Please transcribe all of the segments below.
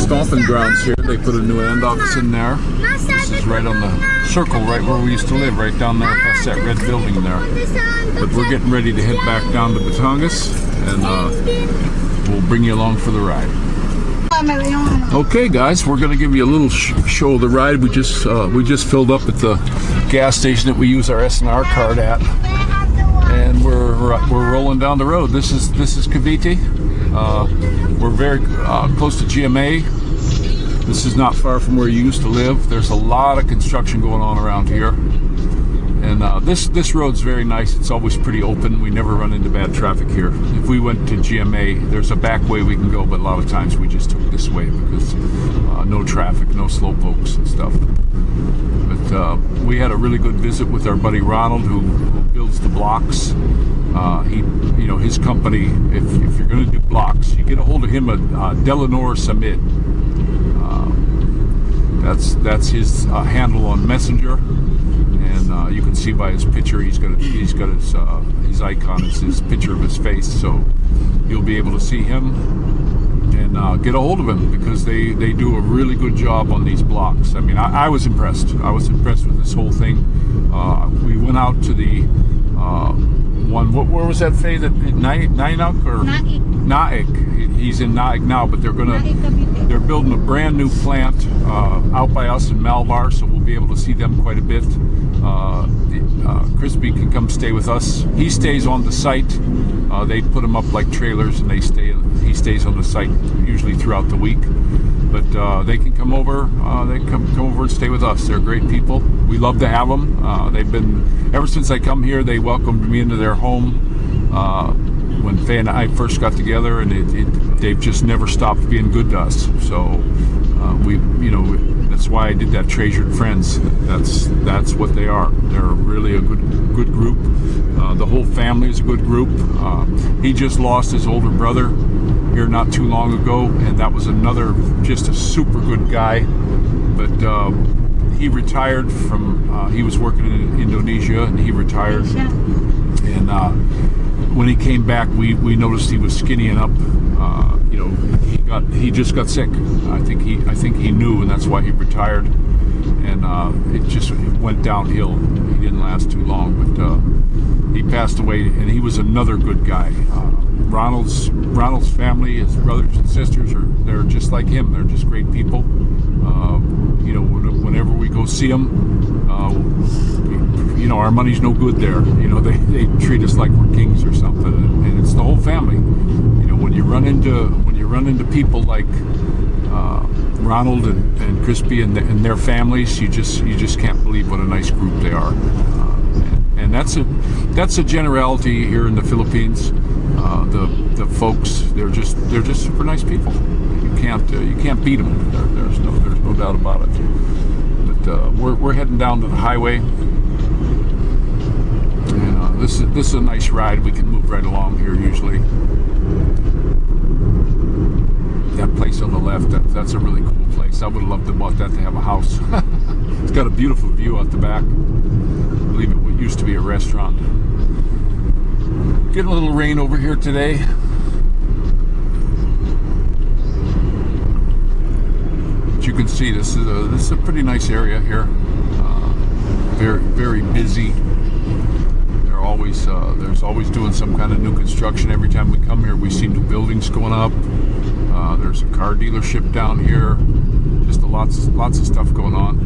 stomping grounds here. They put a new end office in there. This is right on the circle, right where we used to live, right down there past that red building there. But we're getting ready to head back down to Batangas, and we'll bring you along for the ride. Okay, guys, we're going to give you a little show of the ride. We just filled up at the gas station that we use our SNR card at, and we're rolling down the road. This is Cavite. We're very close to GMA. This is not far from where you used to live. There's a lot of construction going on around here, and this road's very nice. It's always pretty open. We never run into bad traffic here. If we went to GMA, there's a back way we can go, but a lot of times we just took this way because no traffic, no slow pokes and stuff. But we had a really good visit with our buddy Ronald, who builds the blocks. His company, if you're going to do blocks, you get a hold of him at dlanor samid. That's his handle on Messenger, and you can see by his picture he's got his icon is his picture of his face, so you'll be able to see him and get a hold of him, because they do a really good job on these blocks. I mean, I was impressed. I was impressed with this whole thing. We went out to the where was that Faye? Naik or Naik? He's in Naik now, but they're building a brand new plant out by us in Malbar, so we'll be able to see them quite a bit. Crispy can come stay with us. He stays on the site. They put him up like trailers, and he stays on the site usually throughout the week. But they can come over. They come over and stay with us. They're great people. We love to have them. They've been, ever since I come here, they welcomed me into their home. When Faye and I first got together, and they've just never stopped being good to us. So that's why I did that Treasured Friends. That's what they are. They're really a good group. The whole family is a good group. He just lost his older brother here not too long ago, and that was another, just a super good guy. But he retired from, he was working in Indonesia, and he retired. And when he came back, we noticed he was skinnying up. He just got sick. I think he knew, and that's why he retired. And it went downhill. He didn't last too long, but he passed away. And he was another good guy. Ronald's family, his brothers and sisters, they're just like him. They're just great people. Whenever we go see them, our money's no good there. They treat us like we're kings or something, and it's the whole family. When you run into people like Ronald and Crispy and their families, you just can't believe what a nice group they are. And that's a generality here in the Philippines. The folks, they're just super nice people. You can't beat them. There's no doubt about it. But we're heading down to the highway, and this is a nice ride. We can move right along here usually. That place on the left, that's a really cool place. I would have loved to bought that to have a house. It's got a beautiful view out the back. I believe it used to be a restaurant. Getting a little rain over here today. But you can see this is a pretty nice area here. Very, very busy. There's always doing some kind of new construction. Every time we come here, we see new buildings going up. There's a car dealership down here. Just lots of stuff going on.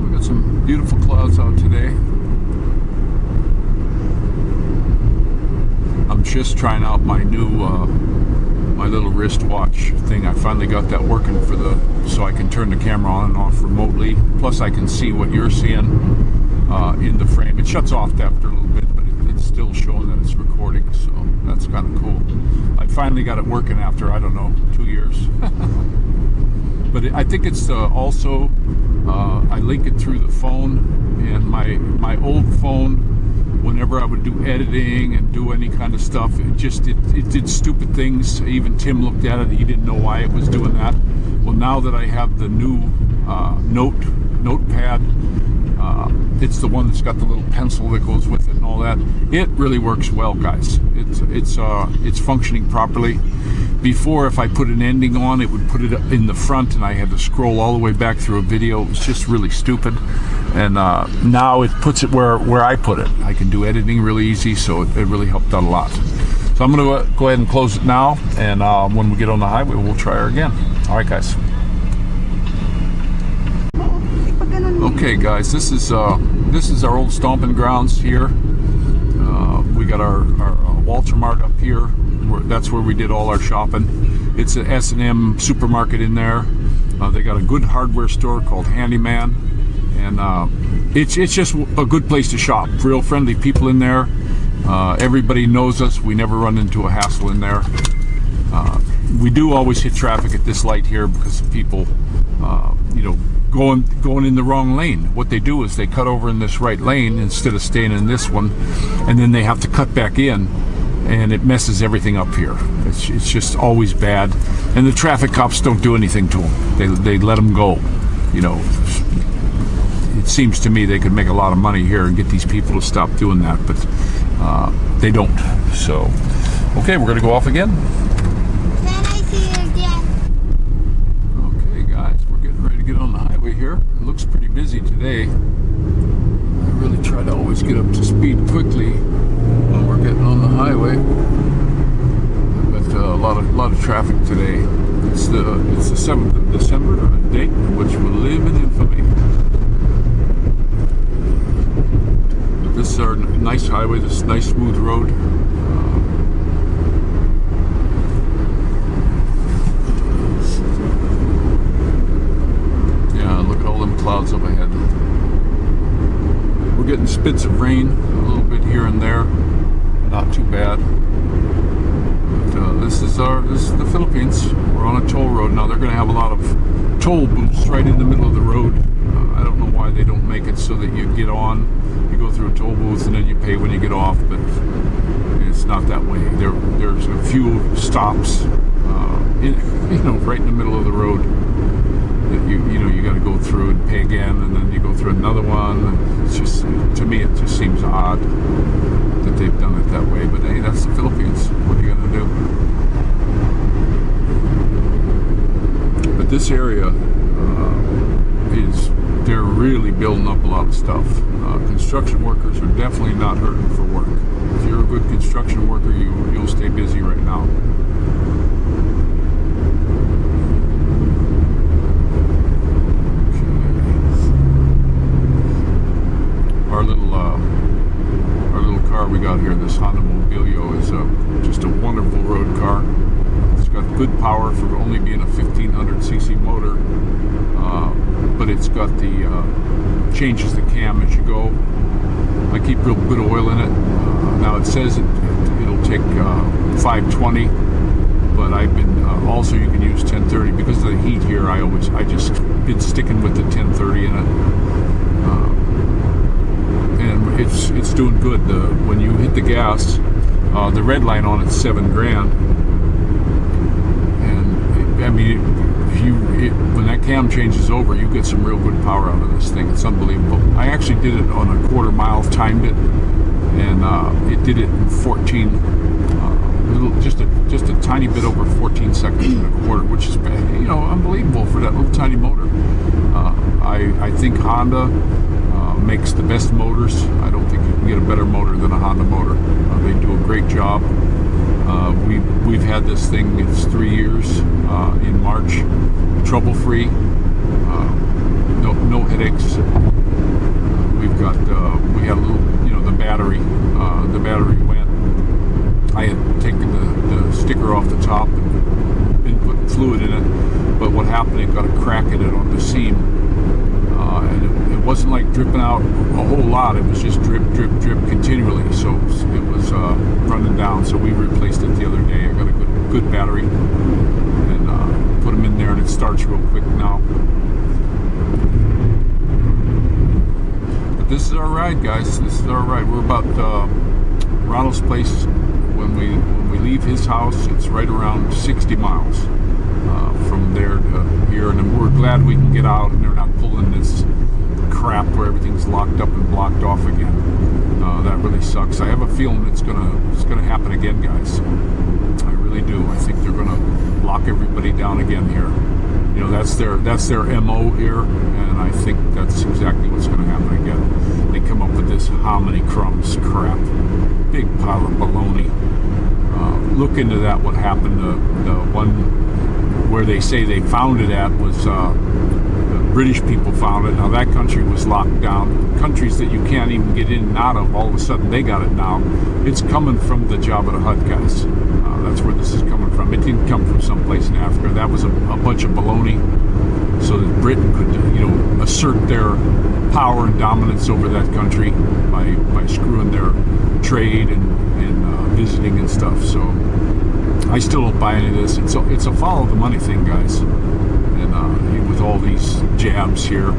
We got some beautiful clouds out today. Just trying out my new my little wristwatch thing. I finally got that working so I can turn the camera on and off remotely. Plus I can see what you're seeing in the frame. It shuts off after a little bit, but it's still showing that it's recording, so that's kind of cool. I finally got it working after, I don't know, 2 years. But I think it's also I link it through the phone, and my old phone whenever I would do editing and do any kind of stuff, it did stupid things. Even Tim looked at it, he didn't know why it was doing that. Well, now that I have the new notepad, it's the one that's got the little pencil that goes with it and all that. It really works well, guys. It's functioning properly. Before, if I put an ending on, it would put it in the front, and I had to scroll all the way back through a video. It was just really stupid. And now it puts it where I put it. I can do editing really easy, so it really helped out a lot. So I'm going to go ahead and close it now, and when we get on the highway, we'll try her again. All right, guys. Okay, guys, this is our old stomping grounds here. We got our Walter Mart up here. That's where we did all our shopping. It's an S&M supermarket in there. They got a good hardware store called Handyman, and it's just a good place to shop. Real friendly people in there. Everybody knows us. We never run into a hassle in there. We do always hit traffic at this light here because of people, going in the wrong lane. What they do is they cut over in this right lane instead of staying in this one, and then they have to cut back in, and it messes everything up here. It's just always bad, and the traffic cops don't do anything to them. They let them go. It seems to me they could make a lot of money here and get these people to stop doing that, but they don't. So, okay, we're going to go off again. Can I see you again? Okay, guys, we're getting ready to get on the highway here. It looks pretty busy today. I really try to always get up to speed quickly when we're getting on the highway. But a lot of traffic today. It's the 7th of December, a date which will live in infamy. This is our nice highway, this nice smooth road. Yeah, look at all them clouds up ahead. We're getting spits of rain, a little bit here and there. Not too bad. But this is the Philippines. We're on a toll road now. They're going to have a lot of toll booths right in the middle of the road. I don't know why they don't make it so that you get on, you go through a toll booth, and then you pay when you get off, but it's not that way. There's a few stops, right in the middle of the road that you got to go through and pay again, and then you go through another one. It's just, to me, it just seems odd that they've done it that way. But hey, that's the Philippines. What are you gonna do? But this area they're really building up a lot of stuff. Construction workers are definitely not hurting for work. If you're a good construction worker, you'll stay busy right now. Our little car we got here, this Honda Mobilio, is just a wonderful road car. It's got good power for only being a 1500cc motor. But it's got the changes the cam as you go. I keep real good oil in it. Now it says it'll take 520, but I've been also you can use 1030 because of the heat here. I just been sticking with the 1030 in it, and it's doing good. When you hit the gas, the red line on it's $7,000, and I mean. When that cam changes over, you get some real good power out of this thing. It's unbelievable. I actually did it on a quarter mile, timed it, and it did it in 14, just a tiny bit over 14 seconds and a quarter, which is unbelievable for that little tiny motor. I think Honda makes the best motors. I don't think you can get a better motor than a Honda motor. They do a great job. We've had this thing, it's 3 years in March, trouble-free, no headaches. We had a little, the battery went. I had taken the sticker off the top and been putting fluid in it, but what happened, it got a crack in it on the seam, and it wasn't like dripping out a whole lot, it was just drip, drip, drip continually, so it was running down, so we replaced it the other day. I got a good battery, and put them in there, and it starts real quick now. But this is our ride, guys. This is our ride. We're about Ronald's place. When we leave his house, it's right around 60 miles from there to here, and we're glad we can get out and they're not pulling this crap where everything's locked up and blocked off again. That really sucks. I have a feeling it's gonna happen again, guys. I really do. I think they're gonna lock everybody down again here. You know, that's their MO here, and I think that's exactly what's going to happen again. They come up with this hominy crumbs crap, big pile of baloney. Look into that. What happened? The one where they say they found it at was the British people found it. Now that country was locked down. Countries that you can't even get in and out of, all of a sudden they got it now. It's coming from the Jabba the Hutt guys. That's where this is coming from. It didn't come from someplace in Africa. That was a bunch of baloney, so that Britain could, you know, assert their power and dominance over that country by screwing their trade and visiting and stuff. So I still don't buy any of this. It's a follow the money thing, guys. And with all these jabs here,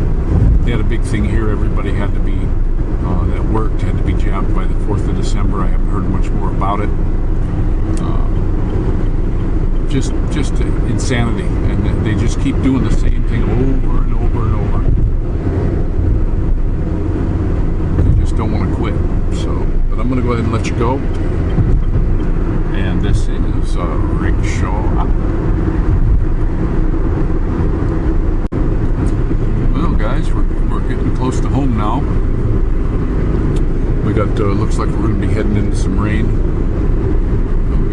they had a big thing here. Everybody had to be that worked had to be jabbed by the 4th of December. I haven't heard much more about it. Just insanity, and they just keep doing the same thing over and over and over. They just don't want to quit. So, but I'm going to go ahead and let you go. And this is rickshaw. Well, guys, we're getting close to home now. We got looks like we're going to be heading into some rain.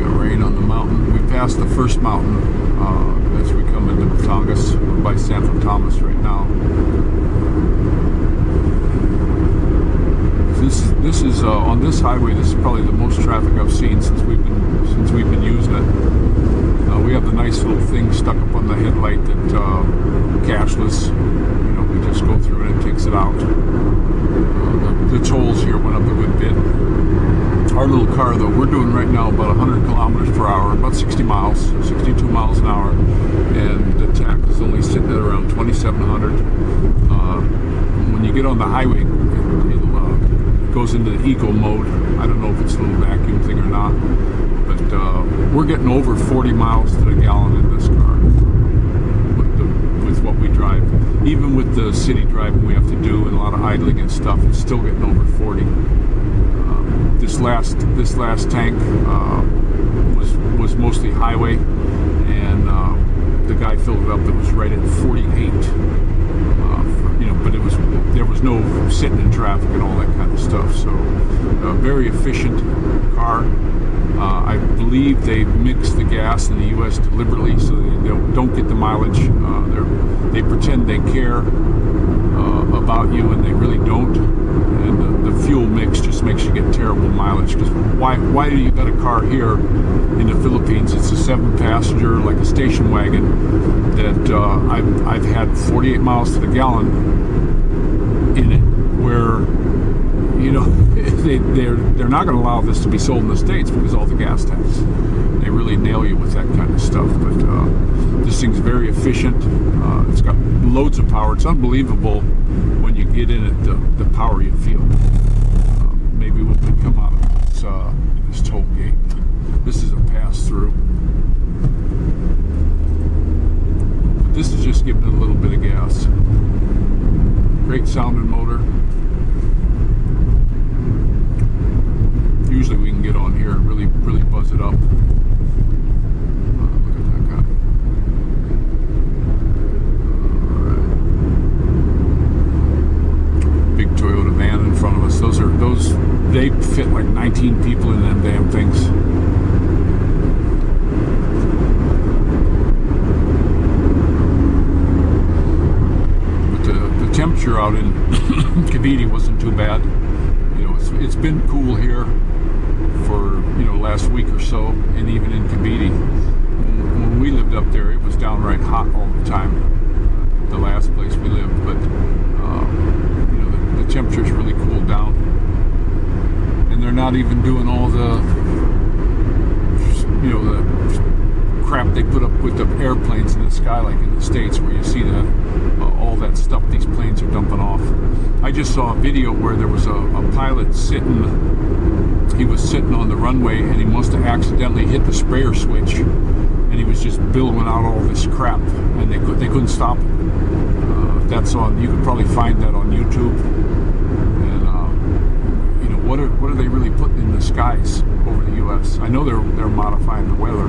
Rain on the mountain. We passed the first mountain as we come into Batangas. We're by Santo Thomas right now. This is on this highway. This is probably the most traffic I've seen since we've been using it. We have the nice little thing stuck up on the headlight that cashless. You know, we just go through it and it takes it out. The tolls here went up a good bit. Our little car, though, we're doing right now about 100 kilometers per hour, about 60 miles, 62 miles an hour, and the tax is only sitting at around 2,700. When you get on the highway, it goes into the eco mode. I don't know if it's a little vacuum thing or not, but we're getting over 40 miles to the gallon in this car with what we drive. Even with the city driving we have to do and a lot of idling and stuff, it's still getting over 40. This last tank was mostly highway, and the guy filled it up. It was right at 48. You know, but there was no sitting in traffic and all that kind of stuff. So, very efficient car. I believe they mix the gas in the U.S. deliberately so they don't get the mileage. They pretend they care about you, and they really don't. And the fuel mix just makes you get terrible mileage. Because why do you got a car here in the Philippines? It's a 7-passenger, like a station wagon, that I've had 48 miles to the gallon in it, where, you know, they're not going to allow this to be sold in the States because of all the gas tax. They really nail you with that kind of stuff. But this thing's very efficient. It's got loads of power. It's unbelievable when you get in it, the power you feel. Maybe when we come out of this toll gate. This is a pass-through. But this is just giving it a little bit of gas. Great sounding motor. Usually we can get on here and really buzz it up. Look at that guy. Alright. Big Toyota van in front of us. They fit like 19 people in them damn things. But the temperature out in Cavite wasn't too bad. You know, it's been cool here for, you know, last week or so, and even in Cavite. When we lived up there, it was downright hot all the time, the last place we lived. But you know, the temperature's really cooled down, and they're not even doing all the, you know, the crap they put up with the airplanes in the sky, like in the States, where you see that all that stuff these planes are dumping off. I just saw a video where there was a pilot sitting. He was sitting on the runway, and he must have accidentally hit the sprayer switch, and he was just billowing out all this crap, and they couldn't stop him. That's on. You could probably find that on YouTube. And you know, what are they really putting in the skies over the U.S.? I know they're modifying the weather.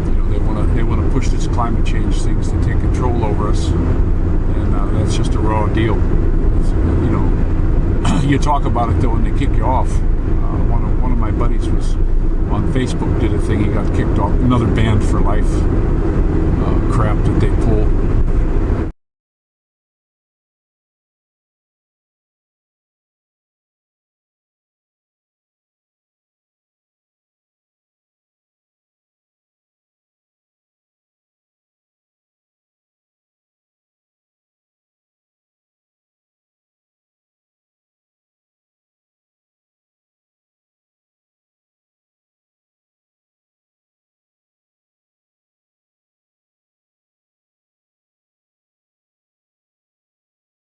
You know, they want to push this climate change things to take control over us, and that's just a raw deal. You know, you talk about it though, and they kick you off. One of my buddies was on Facebook, did a thing. He got kicked off. Another banned for life crap that they pull.